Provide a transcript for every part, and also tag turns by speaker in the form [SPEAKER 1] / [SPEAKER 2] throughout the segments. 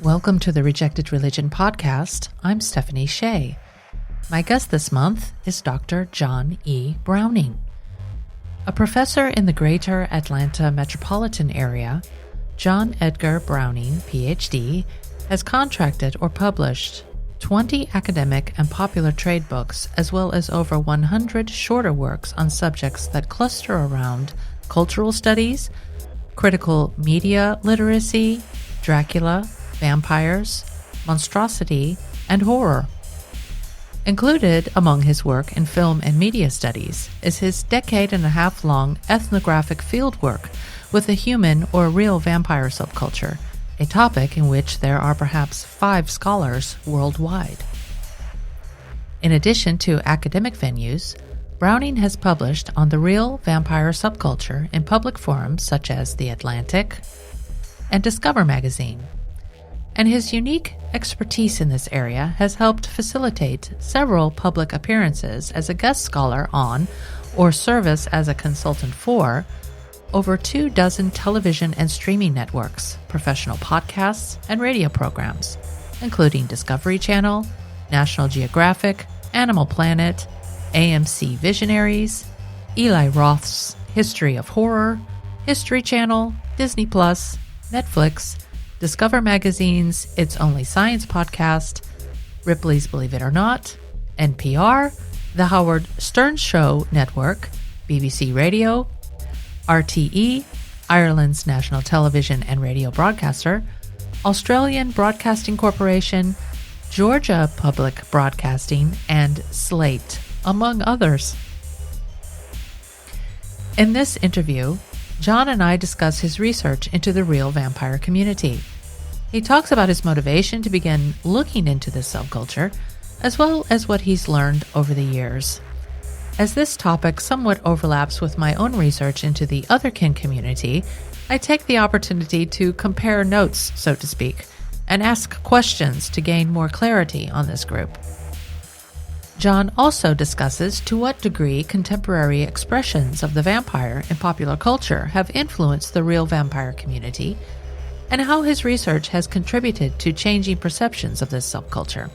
[SPEAKER 1] Welcome to the Rejected Religion podcast. I'm Stephanie Shea. My guest this month is Dr. John E. Browning. A professor in the greater Atlanta metropolitan area, John Edgar Browning, Ph.D., has contracted or published 20 academic and popular trade books, as well as over 100 shorter works on subjects that cluster around cultural studies, critical media literacy, Dracula, vampires, monstrosity, and horror. Included among his work in film and media studies is his decade-and-a-half-long ethnographic fieldwork with a human or real vampire subculture, a topic in which there are perhaps 5 scholars worldwide. In addition to academic venues, Browning has published on the real vampire subculture in public forums such as The Atlantic and Discover magazine. And his unique expertise in this area has helped facilitate several public appearances as a guest scholar on, or service as a consultant for, over 24 television and streaming networks, professional podcasts, and radio programs, including Discovery Channel, National Geographic, Animal Planet, AMC Visionaries, Eli Roth's History of Horror, History Channel, Disney+, Netflix, Discover Magazine's It's Only Science podcast, Ripley's Believe It or Not, NPR, The Howard Stern Show Network, BBC Radio, RTE, Ireland's national television and radio broadcaster, Australian Broadcasting Corporation, Georgia Public Broadcasting, and SLATE, among others. In this interview, John and I discuss his research into the real vampire community. He talks about his motivation to begin looking into this subculture, as well as what he's learned over the years. As this topic somewhat overlaps with my own research into the otherkin community, I take the opportunity to compare notes, so to speak, and ask questions to gain more clarity on this group. John also discusses to what degree contemporary expressions of the vampire in popular culture have influenced the real vampire community, and how his research has contributed to changing perceptions of this subculture.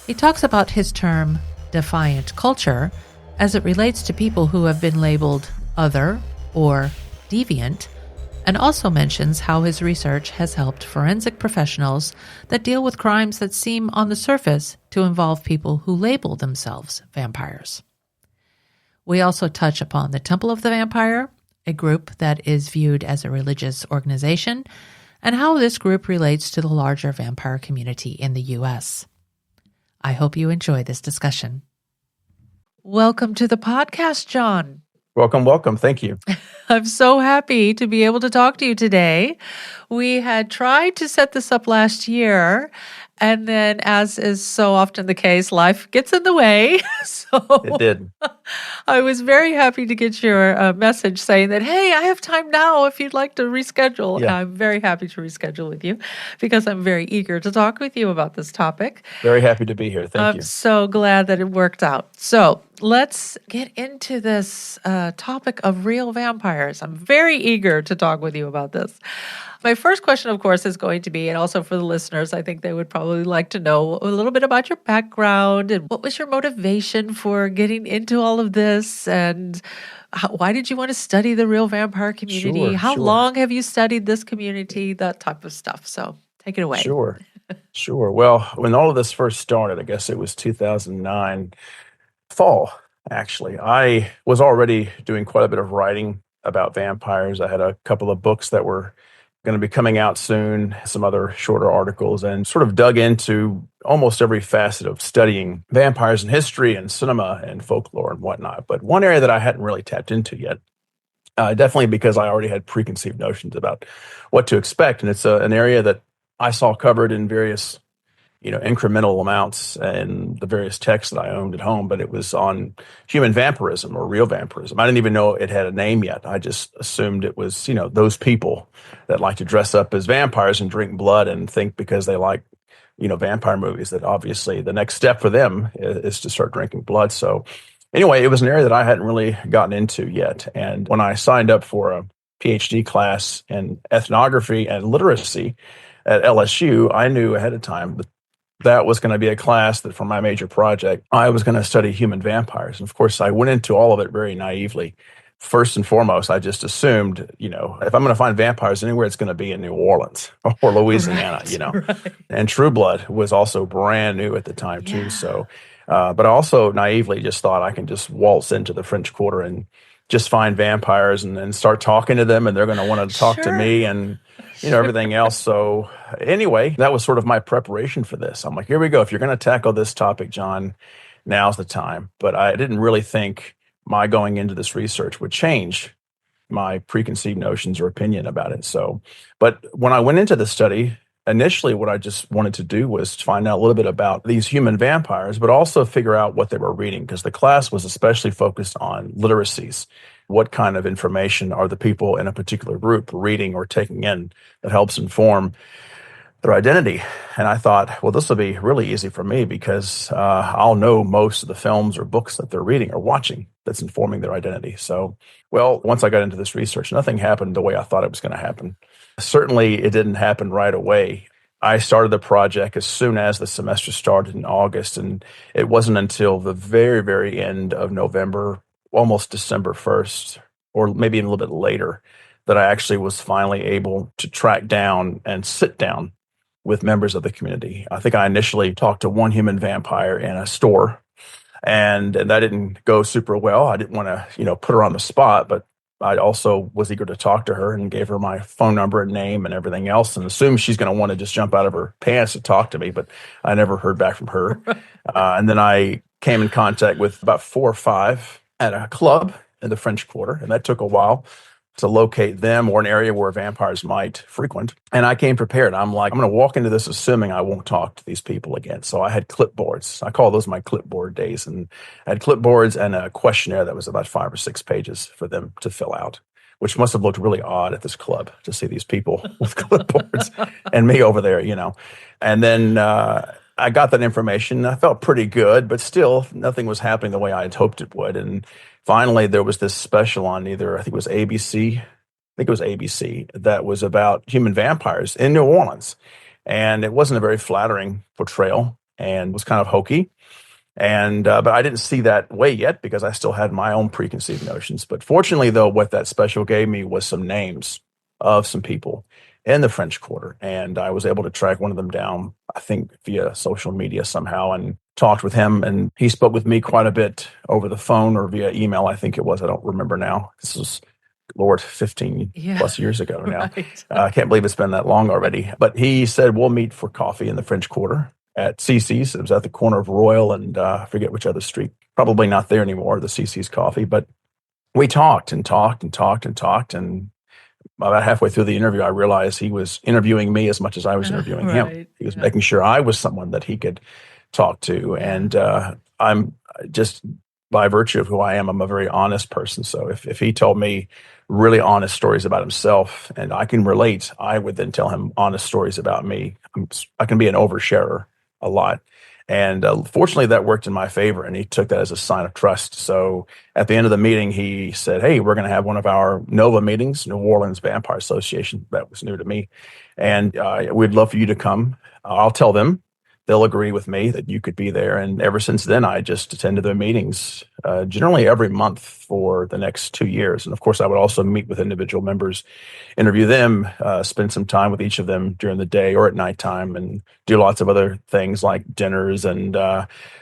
[SPEAKER 1] He talks about his term, defiant culture, as it relates to people who have been labeled other or deviant, and also mentions how his research has helped forensic professionals that deal with crimes that seem on the surface to involve people who label themselves vampires. We also touch upon the Temple of the Vampire, a group that is viewed as a religious organization, and how this group relates to the larger vampire community in the U.S. I hope you enjoy this discussion. Welcome to the podcast, John.
[SPEAKER 2] Welcome. Thank you.
[SPEAKER 1] I'm so happy to be able to talk to you today. We had tried to set this up last year, and then, as is so often the case, life gets in the way. So
[SPEAKER 2] it did.
[SPEAKER 1] I was very happy to get your message saying that, hey, I have time now if you'd like to reschedule.
[SPEAKER 2] Yeah.
[SPEAKER 1] I'm very happy to reschedule with you because I'm very eager to talk with you about this topic.
[SPEAKER 2] Very happy to be here. Thank you.
[SPEAKER 1] I'm so glad that it worked out. So let's get into this topic of real vampires. I'm very eager to talk with you about this. My first question, of course, is going to be, and also for the listeners, I think they would probably like to know a little bit about your background and what was your motivation for getting into all of this, and why did you want to study the real vampire community? How long have you studied this community? That type of stuff. So take it away.
[SPEAKER 2] Sure. Well, when all of this first started, I guess it was 2009 fall, actually. I was already doing quite a bit of writing about vampires. I had a couple of books that were going to be coming out soon, some other shorter articles, and sort of dug into almost every facet of studying vampires in history and cinema and folklore and whatnot. But one area that I hadn't really tapped into yet, definitely because I already had preconceived notions about what to expect. And it's an area that I saw covered in various, incremental amounts and the various texts that I owned at home, but it was on human vampirism or real vampirism. I didn't even know it had a name yet. I just assumed it was, those people that like to dress up as vampires and drink blood and think because they like, vampire movies that obviously the next step for them is to start drinking blood. So anyway, it was an area that I hadn't really gotten into yet. And when I signed up for a Ph.D. class in ethnography and literacy, at LSU, I knew ahead of time that that was going to be a class that for my major project, I was going to study human vampires. And of course, I went into all of it very naively. First and foremost, I just assumed, if I'm going to find vampires anywhere, it's going to be in New Orleans or Louisiana,
[SPEAKER 1] Right.
[SPEAKER 2] And True Blood was also brand new at the time too.
[SPEAKER 1] Yeah.
[SPEAKER 2] So, but I also naively just thought I can just waltz into the French Quarter and just find vampires and then start talking to them, and they're going to want to talk to
[SPEAKER 1] Sure.
[SPEAKER 2] me and everything else. So anyway, that was sort of my preparation for this. I'm like, here we go. If you're going to tackle this topic, John, now's the time. But I didn't really think my going into this research would change my preconceived notions or opinion about it. So, but when I went into the study, initially what I just wanted to do was find out a little bit about these human vampires, but also figure out what they were reading, because the class was especially focused on literacies. What kind of information are the people in a particular group reading or taking in that helps inform their identity? And I thought, well, this will be really easy for me because I'll know most of the films or books that they're reading or watching that's informing their identity. So, well, once I got into this research, nothing happened the way I thought it was going to happen. Certainly, it didn't happen right away. I started the project as soon as the semester started in August, and it wasn't until the very, very end of November, almost December 1st, or maybe even a little bit later, that I actually was finally able to track down and sit down with members of the community. I think I initially talked to one human vampire in a store, and that didn't go super well. I didn't want to, put her on the spot, but I also was eager to talk to her and gave her my phone number and name and everything else, and assumed she's going to want to just jump out of her pants to talk to me, but I never heard back from her. And then I came in contact with about 4 or 5 at a club in the French Quarter, and that took a while to locate them or an area where vampires might frequent. And I came prepared. I'm like, I'm going to walk into this assuming I won't talk to these people again. So I had clipboards. I call those my clipboard days. And I had clipboards and a questionnaire that was about 5 or 6 pages for them to fill out, which must have looked really odd at this club to see these people with clipboards and me over there, And then I got that information. I felt pretty good, but still nothing was happening the way I had hoped it would. And finally, there was this special on I think it was ABC. I think it was ABC that was about human vampires in New Orleans. And it wasn't a very flattering portrayal and was kind of hokey. And but I didn't see that way yet because I still had my own preconceived notions. But fortunately, though, what that special gave me was some names of some people in the French Quarter. And I was able to track one of them down, I think, via social media somehow, and talked with him. And he spoke with me quite a bit over the phone or via email, I think it was. I don't remember now. This was, Lord, 15 plus years ago now.
[SPEAKER 1] Right.
[SPEAKER 2] I can't believe it's been that long already. But he said, we'll meet for coffee in the French Quarter at CC's. It was at the corner of Royal and I forget which other street. Probably not there anymore, the CC's Coffee. But we talked and talked and talked and talked. And about halfway through the interview, I realized he was interviewing me as much as I was interviewing him. He was making sure I was someone that he could talk to. And I'm just, by virtue of who I am, I'm a very honest person. So if he told me really honest stories about himself and I can relate, I would then tell him honest stories about me. I can be an oversharer a lot. And fortunately, that worked in my favor, and he took that as a sign of trust. So at the end of the meeting, he said, hey, we're going to have one of our NOVA meetings, New Orleans Vampire Association. That was new to me. And we'd love for you to come. I'll tell them. They'll agree with me that you could be there. And ever since then, I just attended their meetings generally every month for the next 2 years. And of course, I would also meet with individual members, interview them, spend some time with each of them during the day or at nighttime, and do lots of other things like dinners and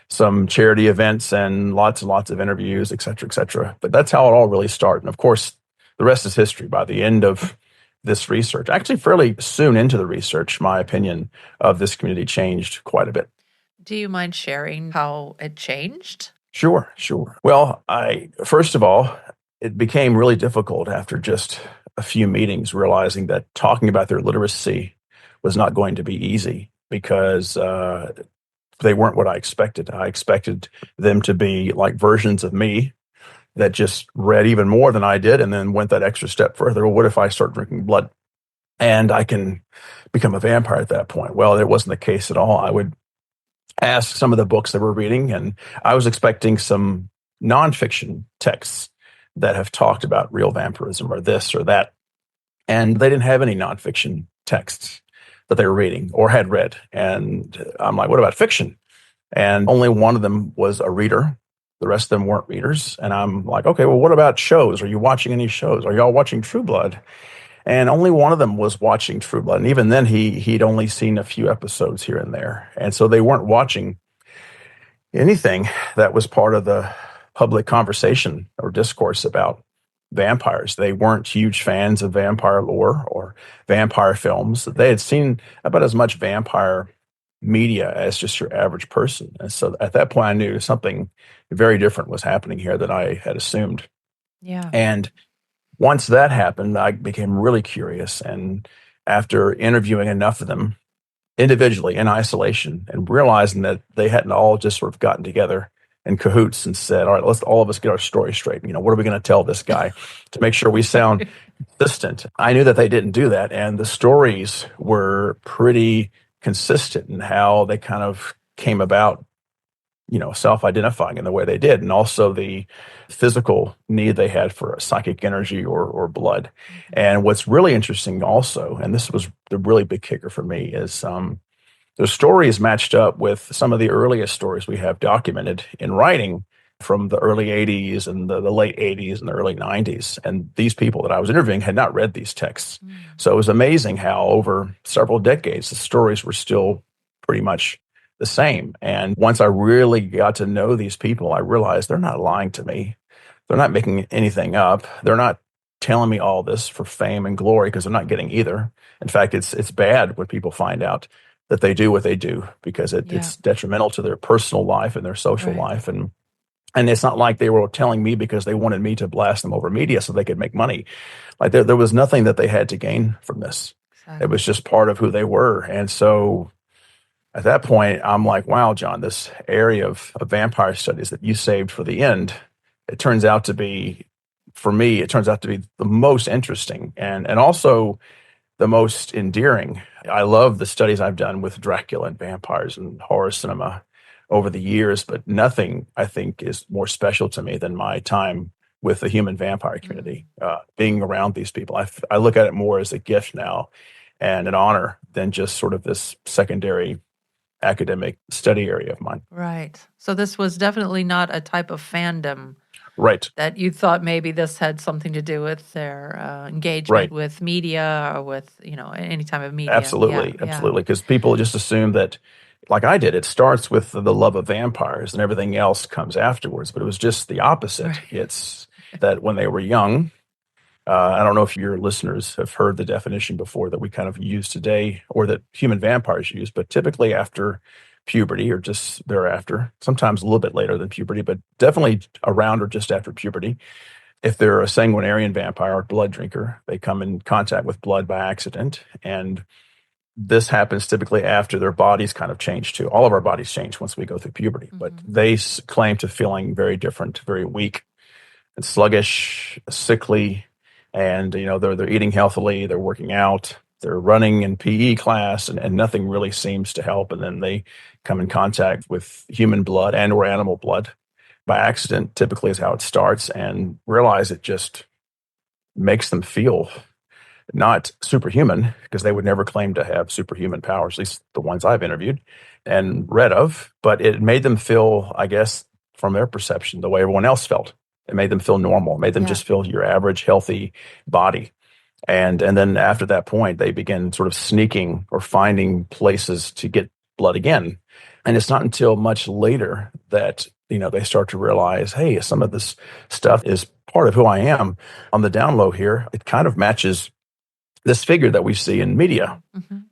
[SPEAKER 2] some charity events and lots and lots of interviews, et cetera, et cetera. But that's how it all really started. And of course, the rest is history. By the end of this research, actually fairly soon into the research, my opinion of this community changed quite a bit.
[SPEAKER 1] Do you mind sharing how it changed?
[SPEAKER 2] Sure. Well, first of all, it became really difficult after just a few meetings, realizing that talking about their literacy was not going to be easy because they weren't what I expected. I expected them to be like versions of me that just read even more than I did and then went that extra step further. Well, what if I start drinking blood and I can become a vampire at that point? Well, it wasn't the case at all. I would ask some of the books they were reading, and I was expecting some nonfiction texts that have talked about real vampirism or this or that. And they didn't have any nonfiction texts. that they were reading or had read. And I'm like, what about fiction? And only one of them was a reader. The rest of them weren't readers. And I'm like, okay, well, what about shows? Are you watching any shows? Are y'all watching True Blood? And only one of them was watching True Blood. And even then, he'd only seen a few episodes here and there. And so they weren't watching anything that was part of the public conversation or discourse about vampires. They weren't huge fans of vampire lore or vampire films. They had seen about as much vampire media as just your average person. And so at that point, I knew something very different was happening here than I had assumed.
[SPEAKER 1] Yeah.
[SPEAKER 2] And once that happened, I became really curious. And after interviewing enough of them individually in isolation and realizing that they hadn't all just sort of gotten together in cahoots and said, all right, let's all of us get our story straight. What are we going to tell this guy to make sure we sound consistent? I knew that they didn't do that. And the stories were pretty consistent in how they kind of came about, self-identifying in the way they did, and also the physical need they had for psychic energy or blood. And what's really interesting also, and this was the really big kicker for me, is the stories matched up with some of the earliest stories we have documented in writing from the early 80s and the late 80s and the early 90s. And these people that I was interviewing had not read these texts. So it was amazing how over several decades, the stories were still pretty much the same. And once I really got to know these people, I realized they're not lying to me. They're not making anything up. They're not telling me all this for fame and glory, because they're not getting either. In fact, it's bad when people find out that they do what they do, because it's detrimental to their personal life and their social life. And it's not like they were telling me because they wanted me to blast them over media so they could make money. Like there was nothing that they had to gain from this. Exactly. It was just part of who they were. And so at that point, I'm like, wow, John, this area of vampire studies that you saved for the end, it turns out to be, for me, it turns out to be the most interesting and also the most endearing. I love the studies I've done with Dracula and vampires and horror cinema over the years, but nothing, I think, is more special to me than my time with the human vampire community, being around these people. I look at it more as a gift now and an honor than just sort of this secondary academic study area of mine.
[SPEAKER 1] Right. So this was definitely not a type of fandom.
[SPEAKER 2] Right.
[SPEAKER 1] That you thought maybe this had something to do with their engagement with media or with, any type of media.
[SPEAKER 2] Absolutely. Because people just assume that, like I did, it starts with the love of vampires and everything else comes afterwards. But it was just the opposite. Right. It's that when they were young, I don't know if your listeners have heard the definition before that we kind of use today, or that human vampires use, but typically after puberty or just thereafter, sometimes a little bit later than puberty, but definitely around or just after puberty. If they're a sanguinarian vampire or blood drinker, they come in contact with blood by accident. And this happens typically after their bodies kind of change too. All of our bodies change once we go through puberty, but they claim to feeling very different, very weak and sluggish, sickly. And, they're eating healthily, they're working out, they're running in PE class, and nothing really seems to help. And then they come in contact with human blood and or animal blood by accident, typically is how it starts, and realize it just makes them feel not superhuman, because they would never claim to have superhuman powers, at least the ones I've interviewed and read of. But it made them feel, I guess, from their perception, the way everyone else felt. It made them feel normal. It made them just feel your average healthy body. And then after that point, they begin sort of sneaking or finding places to get blood again. And it's not until much later that, they start to realize, hey, some of this stuff is part of who I am. On the down low here, it kind of matches this figure that we see in media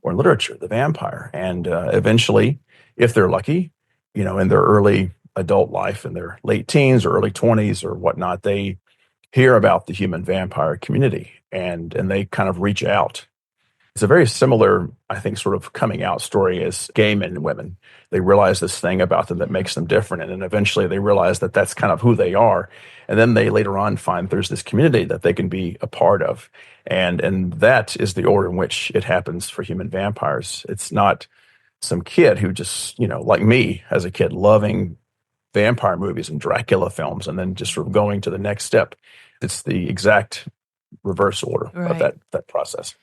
[SPEAKER 2] or in literature, the vampire. And eventually, if they're lucky, in their early adult life, in their late teens or early 20s or whatnot, they hear about the human vampire community and they kind of reach out. It's a very similar, I think, sort of coming out story as gay men and women. They realize this thing about them that makes them different. And then eventually they realize that that's kind of who they are. And then they later on find there's this community that they can be a part of. And that is the order in which it happens for human vampires. It's not some kid who just, like me as a kid, loving vampire movies and Dracula films, and then just sort of going to the next step. It's the exact reverse order of that process.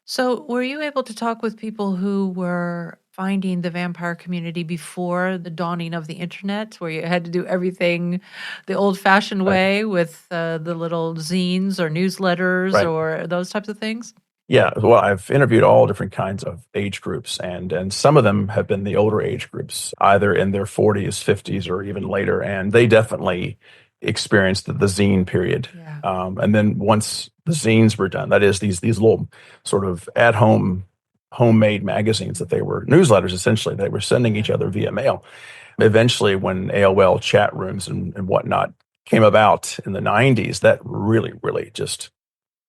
[SPEAKER 1] So, were you able to talk with people who were finding the vampire community before the dawning of the internet, where you had to do everything the old-fashioned
[SPEAKER 2] Right.
[SPEAKER 1] way with the little zines or newsletters
[SPEAKER 2] Right.
[SPEAKER 1] or those types of things?
[SPEAKER 2] Yeah, well, I've interviewed all different kinds of age groups, and some of them have been the older age groups, either in their 40s, 50s, or even later, and they definitely experienced the zine period.
[SPEAKER 1] Yeah.
[SPEAKER 2] And then once the zines were done, that is these little sort of at home homemade magazines that they were newsletters essentially they were sending each other via mail. Eventually, when AOL chat rooms and whatnot came about in the 90s, that really just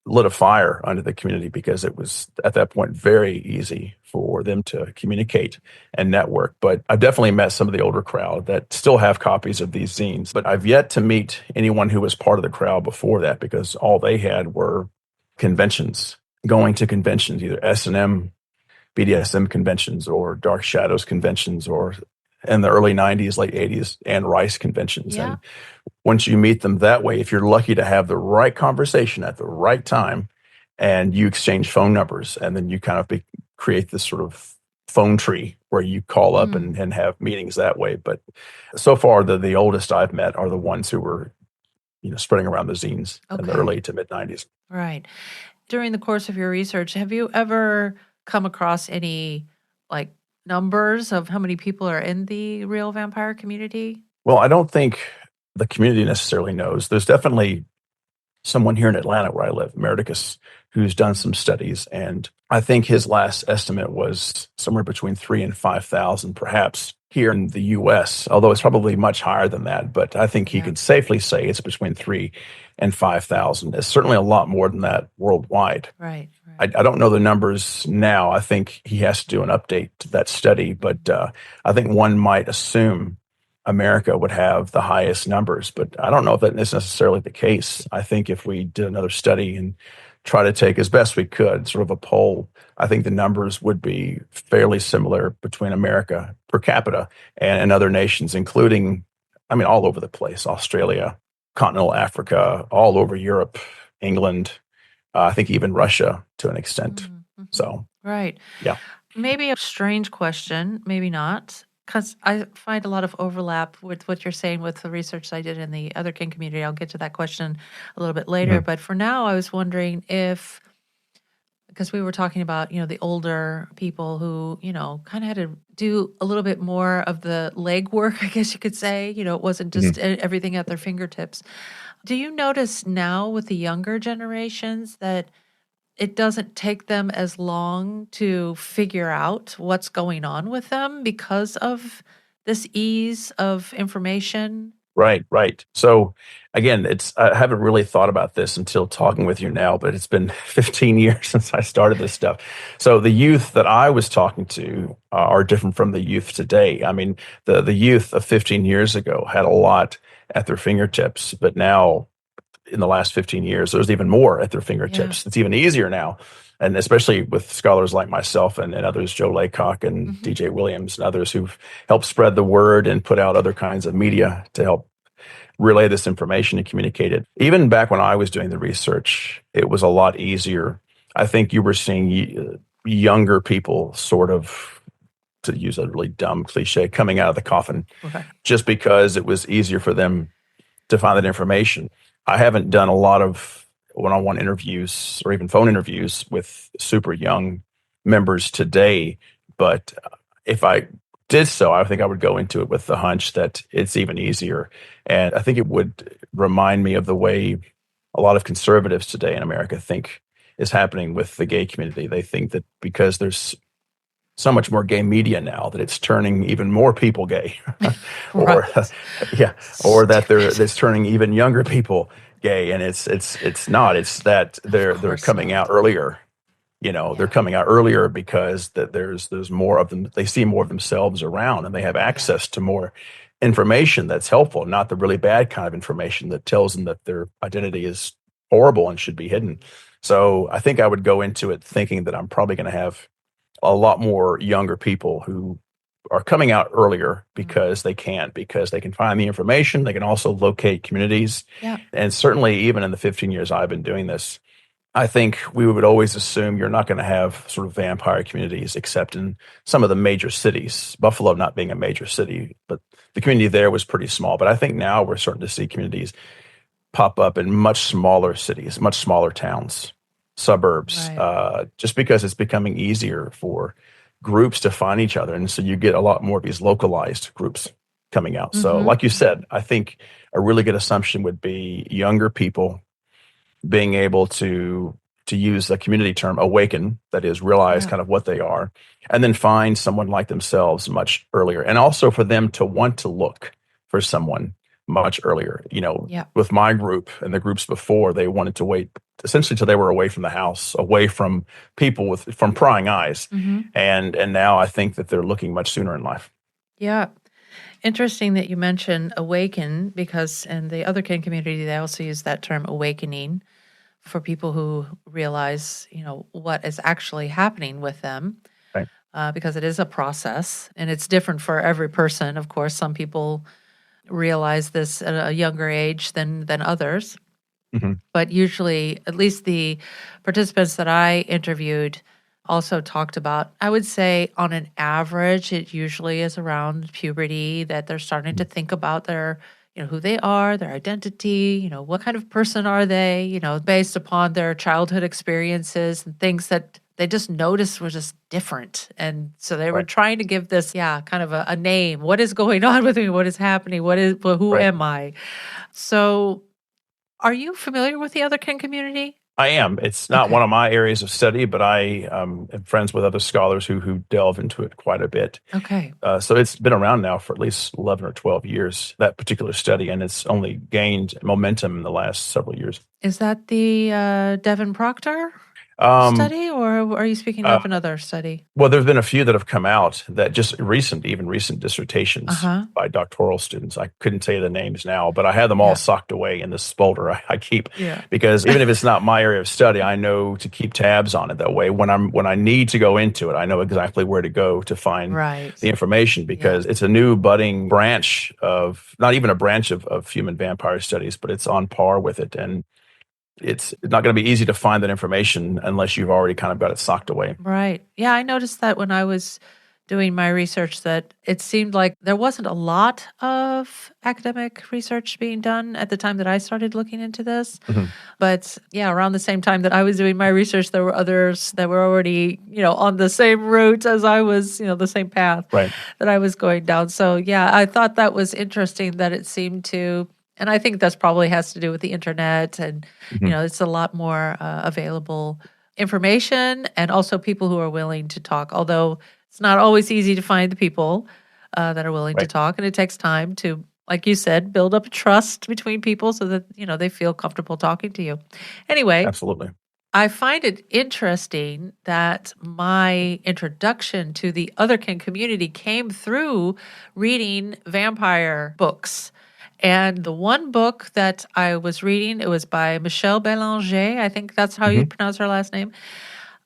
[SPEAKER 2] lit a fire under the community because it was at that point very easy for them to communicate and network. But I've definitely met some of the older crowd that still have copies of these zines, but I've yet to meet anyone who was part of the crowd before that because all they had were conventions, going to conventions, either S&M, BDSM conventions or Dark Shadows conventions or in the early 90s, late 80s, and Rice conventions.
[SPEAKER 1] Yeah.
[SPEAKER 2] And once you meet them that way, if you're lucky to have the right conversation at the right time and you exchange phone numbers and then you kind of create this sort of phone tree where you call up and have meetings that way. But so far, the oldest I've met are the ones who were, spreading around the zines in the early to mid 90s.
[SPEAKER 1] Right. During the course of your research, have you ever come across any like numbers of how many people are in the real vampire community?
[SPEAKER 2] Well, I don't think the community necessarily knows. There's definitely someone here in Atlanta where I live, Meredicus, who's done some studies. And I think his last estimate was somewhere between 3,000 and 5,000, perhaps here in the US, although it's probably much higher than that. But I think he could safely say it's between 3,000 and 5,000. It's certainly a lot more than that worldwide.
[SPEAKER 1] Right.
[SPEAKER 2] I don't know the numbers now. I think he has to do an update to that study, but I think one might assume America would have the highest numbers, but I don't know if that is necessarily the case. I think if we did another study and try to take as best we could sort of a poll, I think the numbers would be fairly similar between America per capita and other nations, including, all over the place, Australia, continental Africa, all over Europe, England, I think even Russia to an extent.
[SPEAKER 1] Mm-hmm.
[SPEAKER 2] So,
[SPEAKER 1] right.
[SPEAKER 2] Yeah.
[SPEAKER 1] Maybe a strange question, maybe not, because I find a lot of overlap with what you're saying with the research I did in the other kin community. I'll get to that question a little bit later. But for now, I was wondering if, because we were talking about, the older people who, kind of had to do a little bit more of the legwork, I guess you could say. It wasn't just everything at their fingertips. Do you notice now with the younger generations that it doesn't take them as long to figure out what's going on with them because of this ease of information?
[SPEAKER 2] Right. So again, I haven't really thought about this until talking with you now, but it's been 15 years since I started this stuff. So the youth that I was talking to are different from the youth today. The youth of 15 years ago had a lot at their fingertips, but now in the last 15 years, there's even more at their fingertips. It's even easier now. And especially with scholars like myself and others, Joe Laycock and DJ Williams and others who've helped spread the word and put out other kinds of media to help relay this information and communicate it. Even back when I was doing the research, it was a lot easier. I think you were seeing younger people sort of, to use a really dumb cliche, coming out of the coffin just because it was easier for them to find that information. I haven't done a lot of one-on-one interviews or even phone interviews with super young members today, but if I did so, I think I would go into it with the hunch that it's even easier. And I think it would remind me of the way a lot of conservatives today in America think is happening with the gay community. They think that because there's so much more gay media now that it's turning even more people gay, or that it's turning even younger people gay, and it's not. It's that they're coming out earlier. They're coming out earlier because that there's more of them. They see more of themselves around, and they have access to more information that's helpful, not the really bad kind of information that tells them that their identity is horrible and should be hidden. So I think I would go into it thinking that I'm probably going to have a lot more younger people who are coming out earlier because they can find the information. They can also locate communities. And certainly even in the 15 years I've been doing this, I think we would always assume you're not going to have sort of vampire communities except in some of the major cities. Buffalo not being a major city, but the community there was pretty small. But I think now we're starting to see communities pop up in much smaller cities, much smaller towns, suburbs,
[SPEAKER 1] Right.
[SPEAKER 2] just because it's becoming easier for groups to find each other. And so you get a lot more of these localized groups coming out. So,
[SPEAKER 1] Mm-hmm.
[SPEAKER 2] like you said, I think a really good assumption would be younger people being able to use the community term awaken, that is, realize
[SPEAKER 1] Yeah.
[SPEAKER 2] kind of what they are, and then find someone like themselves much earlier. And also for them to want to look for someone much earlier.
[SPEAKER 1] Yeah.
[SPEAKER 2] With my group and the groups before, they wanted to wait essentially till they were away from the house, away from people from prying eyes.
[SPEAKER 1] Mm-hmm.
[SPEAKER 2] And now I think that they're looking much sooner in life.
[SPEAKER 1] Yeah. Interesting that you mentioned awaken, because in the other kin community, they also use that term awakening for people who realize, what is actually happening with them,
[SPEAKER 2] Right.
[SPEAKER 1] because it is a process and it's different for every person. Of course, some people realize this at a younger age than others,
[SPEAKER 2] Hmm.
[SPEAKER 1] but usually, at least the participants that I interviewed also talked about, I would say on an average, it usually is around puberty that they're starting to think about their, who they are, their identity, what kind of person are they, based upon their childhood experiences and things that they just noticed were just different. And so they were
[SPEAKER 2] Right.
[SPEAKER 1] trying to give this, kind of a name. What is going on with me? What is happening? Who
[SPEAKER 2] Right.
[SPEAKER 1] am I? So are you familiar with the other kin community?
[SPEAKER 2] I am. It's not
[SPEAKER 1] Okay.
[SPEAKER 2] one of my areas of study, but I am friends with other scholars who delve into it quite a bit.
[SPEAKER 1] Okay.
[SPEAKER 2] So it's been around now for at least 11 or 12 years, that particular study, and it's only gained momentum in the last several years.
[SPEAKER 1] Is that the Devin Proctor
[SPEAKER 2] Um,
[SPEAKER 1] study, or are you speaking
[SPEAKER 2] uh,
[SPEAKER 1] of another study?
[SPEAKER 2] well, there's been a few that have come out that just even recent dissertations
[SPEAKER 1] Uh-huh.
[SPEAKER 2] by doctoral students. I couldn't tell you the names now, but I had them all
[SPEAKER 1] Yeah.
[SPEAKER 2] socked away in this folder I keep,
[SPEAKER 1] Yeah.
[SPEAKER 2] because even if it's not my area of study, I know to keep tabs on it. That way, when I need to go into it, I know exactly where to go to find
[SPEAKER 1] Right.
[SPEAKER 2] the information, because it's a new budding branch of, not even a branch of human vampire studies, but it's on par with it. And it's not going to be easy to find that information unless you've already kind of got it socked away.
[SPEAKER 1] Right. Yeah, I noticed that when I was doing my research that it seemed like there wasn't a lot of academic research being done at the time that I started looking into this.
[SPEAKER 2] Mhm.
[SPEAKER 1] But yeah, around the same time that I was doing my research, there were others that were already, on the same route as I was, the same path
[SPEAKER 2] Right.
[SPEAKER 1] that I was going down. So yeah, I thought that was interesting that it seemed to, and I think that's probably has to do with the internet and,
[SPEAKER 2] Mhm.
[SPEAKER 1] it's a lot more available information and also people who are willing to talk, although it's not always easy to find the people that are willing to
[SPEAKER 2] Right.
[SPEAKER 1] talk. And it takes time to, like you said, build up trust between people so that, they feel comfortable talking to you. Anyway,
[SPEAKER 2] Absolutely.
[SPEAKER 1] I find it interesting that my introduction to the otherkin community came through reading vampire books. And the one book that I was reading, it was by Michelle Bélanger. I think that's how you
[SPEAKER 2] Mhm.
[SPEAKER 1] pronounce her last name.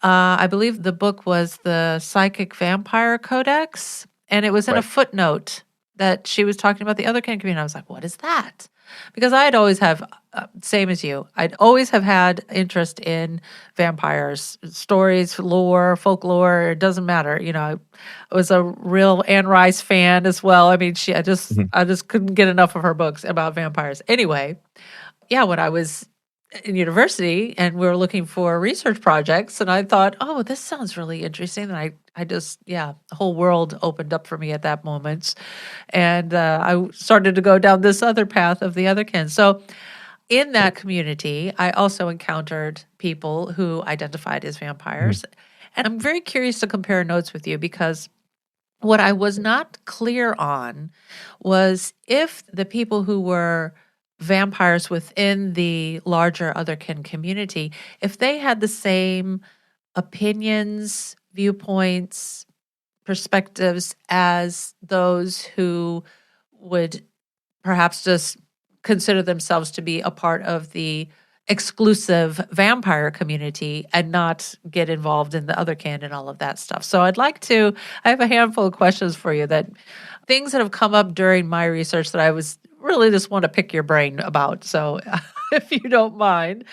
[SPEAKER 1] I believe the book was the Psychic Vampire Codex, and it was in a
[SPEAKER 2] Right.
[SPEAKER 1] footnote that she was talking about the otherkin community. I was like, what is that? Because I'd always have, same as you, I'd always have had interest in vampires, stories, lore, folklore, it doesn't matter. I was a real Anne Rice fan as well. I mean,
[SPEAKER 2] Mhm.
[SPEAKER 1] I just couldn't get enough of her books about vampires. Anyway, yeah, when I was in university and we were looking for research projects, and I thought, oh, this sounds really interesting. And I just, the whole world opened up for me at that moment. And I started to go down this other path of the otherkin. So in that community, I also encountered people who identified as
[SPEAKER 2] Mhm.
[SPEAKER 1] vampires. And I'm very curious to compare notes with you because what I was not clear on was if the people who were vampires within the larger otherkin community, if they had the same opinions, viewpoints, perspectives as those who would perhaps just consider themselves to be a part of the exclusive vampire community and not get involved in the other can and all of that stuff. So I have a handful of questions for you, that things that have come up during my research that I was really just want to pick your brain about. So if you don't mind.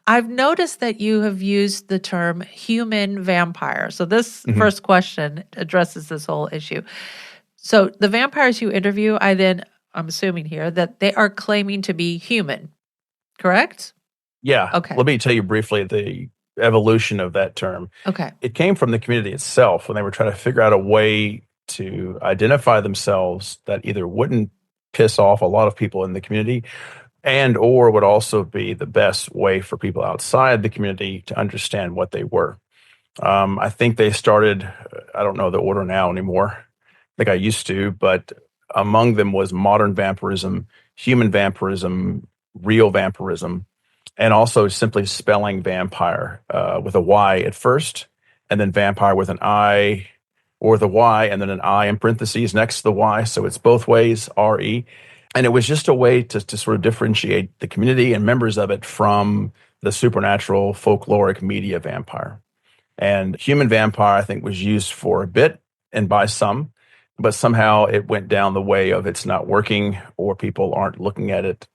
[SPEAKER 1] I've noticed that you have used the term human vampire. So this first question addresses this whole issue. So the vampires you interview, I'm assuming here that they are claiming to be human, correct?
[SPEAKER 2] Yeah.
[SPEAKER 1] Okay.
[SPEAKER 2] Let me tell you briefly the evolution of that term.
[SPEAKER 1] Okay.
[SPEAKER 2] It came from the community itself when they were trying to figure out a way to identify themselves that either wouldn't piss off a lot of people in the community and or would also be the best way for people outside the community to understand what they were. I think they started, I don't know the order now anymore. I think I used to, but among them was modern vampirism, human vampirism, real vampirism, and also simply spelling vampire with a Y at first, and then vampire with an I or the Y, and then an I in parentheses next to the Y. So it's both ways, RE. And it was just a way to sort of differentiate the community and members of it from the supernatural folkloric media vampire. And human vampire, I think, was used for a bit and by some, but somehow it went down the way of it's not working or people aren't looking at it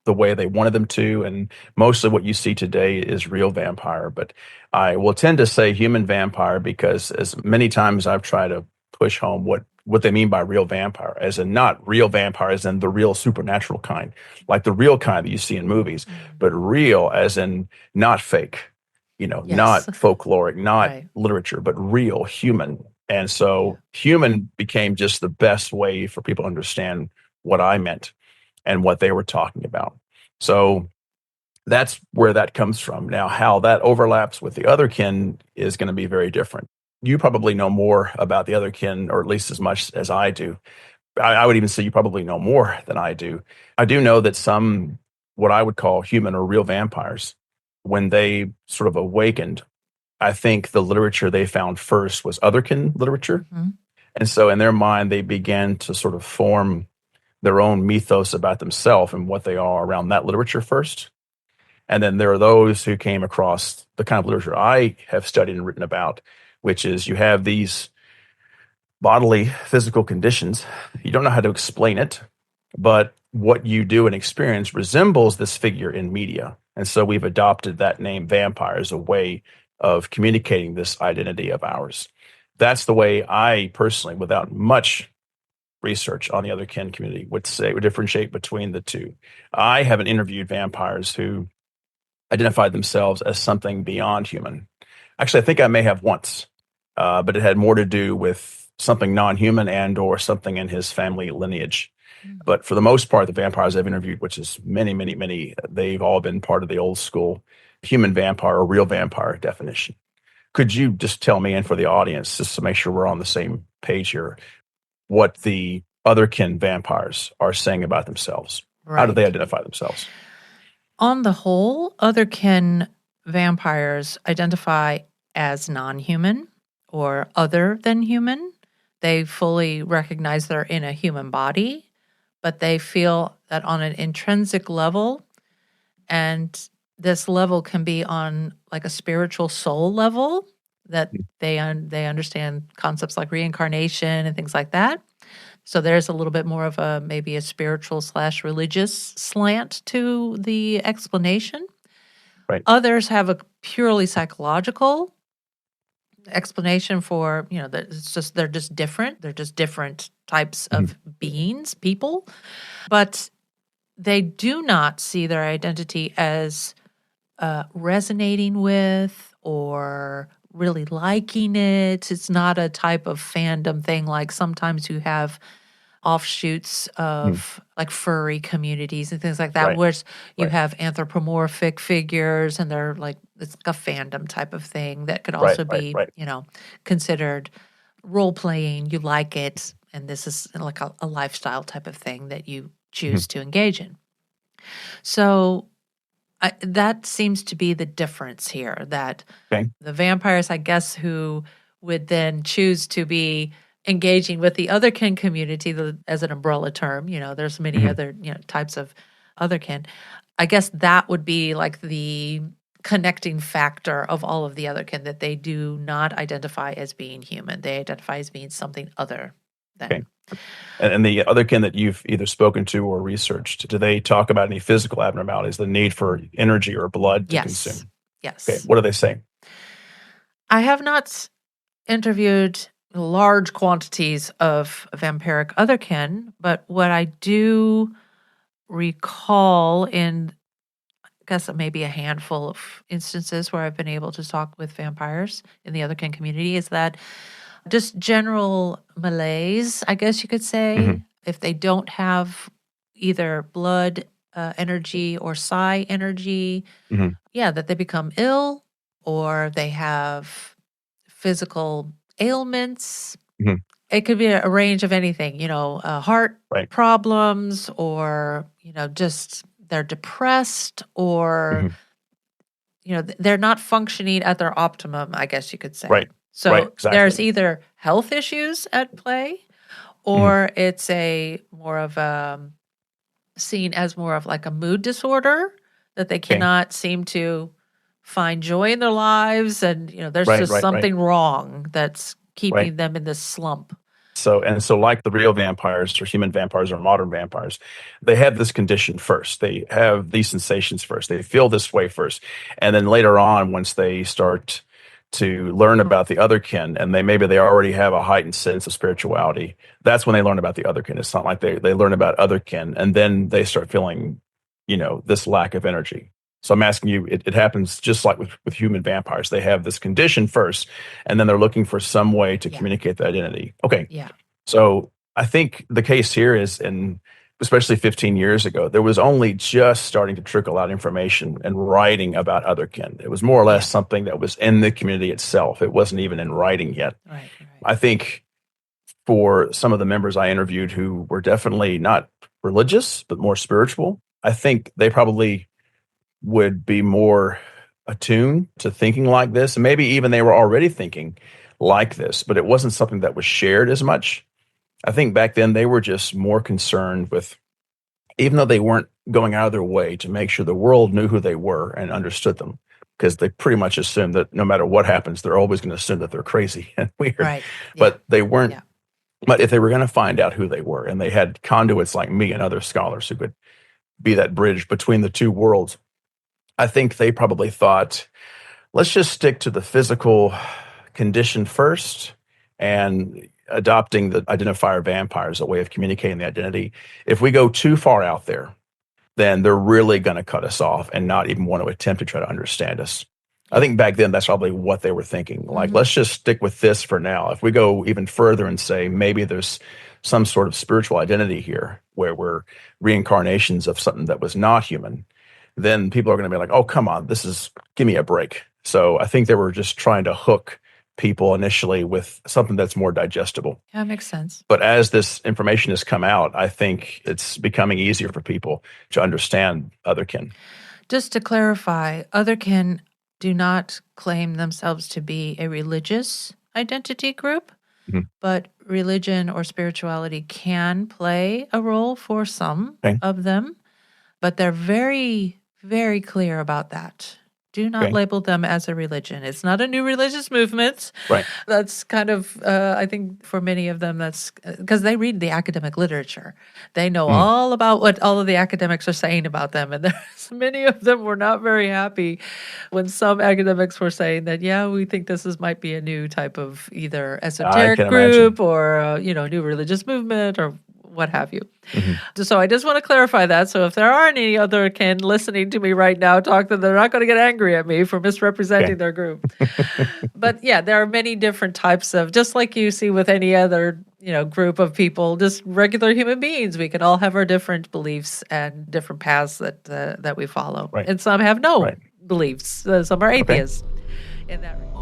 [SPEAKER 2] the way they wanted them to. And mostly what you see today is real vampire. But I will tend to say human vampire because as many times I've tried to push home what they mean by real vampire, as in not real vampire, as in the real supernatural kind, like the real kind that you see in movies, but real as in not fake, not folkloric, not literature, but real human. And so human became just the best way for people to understand what I meant and what they were talking about. So that's where that comes from. Now, how that overlaps with the otherkin is going to be very different. You probably know more about the otherkin, or at least as much as I do. I would even say you probably know more than I do. I do know that some, what I would call human or real vampires, when they sort of awakened, I think the literature they found first was otherkin literature. And so in their mind, they began to sort of form their own mythos about themselves and what they are around that literature first. And then there are those who came across the kind of literature I have studied and written about, which is you have these bodily physical conditions. You don't know how to explain it, but what you do and experience resembles this figure in media. And so we've adopted that name vampire as a way of communicating this identity of ours. That's the way I personally, without much research on the otherkin community, would differentiate between the two. I haven't interviewed vampires who identified themselves as something beyond human. Actually, I think I may have once, but it had more to do with something non-human and or something in his family lineage. But for the most part, the vampires I've interviewed, which is many, many, many, they've all been part of the old school human vampire or real vampire definition. Could you just tell me, and for the audience, just to make sure we're on the same page here, what the otherkin vampires are saying about themselves? How do they identify themselves?
[SPEAKER 1] On the whole, otherkin vampires identify as non-human or other than human. They fully recognize they're in a human body, but they feel that on an intrinsic level, and this level can be on like a spiritual soul level, that they understand concepts like reincarnation and things like that. So there's a little bit more of maybe a spiritual / religious slant to the explanation.
[SPEAKER 2] Right.
[SPEAKER 1] Others have a purely psychological explanation for, that it's just they're just different. They're just different types of beings, people. But they do not see their identity as resonating with or really liking it. It's not a type of fandom thing like sometimes you have offshoots of like furry communities and things like that, where you have anthropomorphic figures and they're like, it's like a fandom type of thing that could also be, considered role playing. You like it, and this is like a lifestyle type of thing that you choose to engage in. So that seems to be the difference here, that the vampires, I guess, who would then choose to be engaging with the otherkin community as an umbrella term, there's many other types of otherkin. I guess that would be like the connecting factor of all of the otherkin, that they do not identify as being human. They identify as being something other than
[SPEAKER 2] And the otherkin that you've either spoken to or researched, do they talk about any physical abnormalities, the need for energy or blood to consume?
[SPEAKER 1] Yes.
[SPEAKER 2] Okay, what do they say?
[SPEAKER 1] I have not interviewed large quantities of vampiric otherkin, but what I do recall in, I guess, maybe a handful of instances where I've been able to talk with vampires in the otherkin community is that just general malaise, I guess you could say, if they don't have either blood energy or psi energy, that they become ill or they have physical ailments. It could be a range of anything, heart problems or, just they're depressed or, they're not functioning at their optimum, I guess you could say.
[SPEAKER 2] Right.
[SPEAKER 1] So
[SPEAKER 2] exactly.
[SPEAKER 1] There's either health issues at play or it's seen as more of like a mood disorder that they cannot seem to find joy in their lives, and there's something wrong that's keeping them in this slump.
[SPEAKER 2] So like the real vampires or human vampires or modern vampires, they have this condition first. They have these sensations first. They feel this way first. And then later on, once they start to learn about the otherkin and they already have a heightened sense of spirituality, that's when they learn about the otherkin. It's not like they learn about otherkin and then they start feeling, this lack of energy. So I'm asking you, it happens just like with human vampires. They have this condition first, and then they're looking for some way to communicate the identity. Okay.
[SPEAKER 1] Yeah.
[SPEAKER 2] So I think the case here is, and especially 15 years ago, there was only just starting to trickle out information and writing about otherkin. It was more or less something that was in the community itself. It wasn't even in writing yet.
[SPEAKER 1] Right.
[SPEAKER 2] I think for some of the members I interviewed who were definitely not religious, but more spiritual, I think they probably would be more attuned to thinking like this. And maybe even they were already thinking like this, but it wasn't something that was shared as much. I think back then they were just more concerned with, even though they weren't going out of their way to make sure the world knew who they were and understood them, because they pretty much assumed that no matter what happens, they're always going to assume that they're crazy and weird.
[SPEAKER 1] Right.
[SPEAKER 2] But they weren't. But if they were going to find out who they were, and they had conduits like me and other scholars who could be that bridge between the two worlds, I think they probably thought, let's just stick to the physical condition first and adopting the identifier vampire as a way of communicating the identity. If we go too far out there, then they're really going to cut us off and not even want to attempt to try to understand us. I think back then that's probably what they were thinking. Like, let's just stick with this for now. If we go even further and say maybe there's some sort of spiritual identity here where we're reincarnations of something that was not human, then people are going to be like, oh, come on, give me a break. So I think they were just trying to hook people initially with something that's more digestible.
[SPEAKER 1] Yeah, makes sense.
[SPEAKER 2] But as this information has come out, I think it's becoming easier for people to understand otherkin.
[SPEAKER 1] Just to clarify, otherkin do not claim themselves to be a religious identity group, but religion or spirituality can play a role for some of them, but they're very, very clear about that. Do not label them as a religion. It's not a new religious movement.
[SPEAKER 2] Right.
[SPEAKER 1] That's kind of, I think for many of them, that's because they read the academic literature. They know all about what all of the academics are saying about them. And there's many of them were not very happy when some academics were saying that, we think might be a new type of either esoteric group or, new religious movement or what have you. So I just want to clarify that. So if there are any otherkin listening to me right now, they're not going to get angry at me for misrepresenting their group. But there are many different types of, just like you see with any other, group of people, just regular human beings. We can all have our different beliefs and different paths that we follow. Right. And some have no beliefs. Some are atheists in that regard.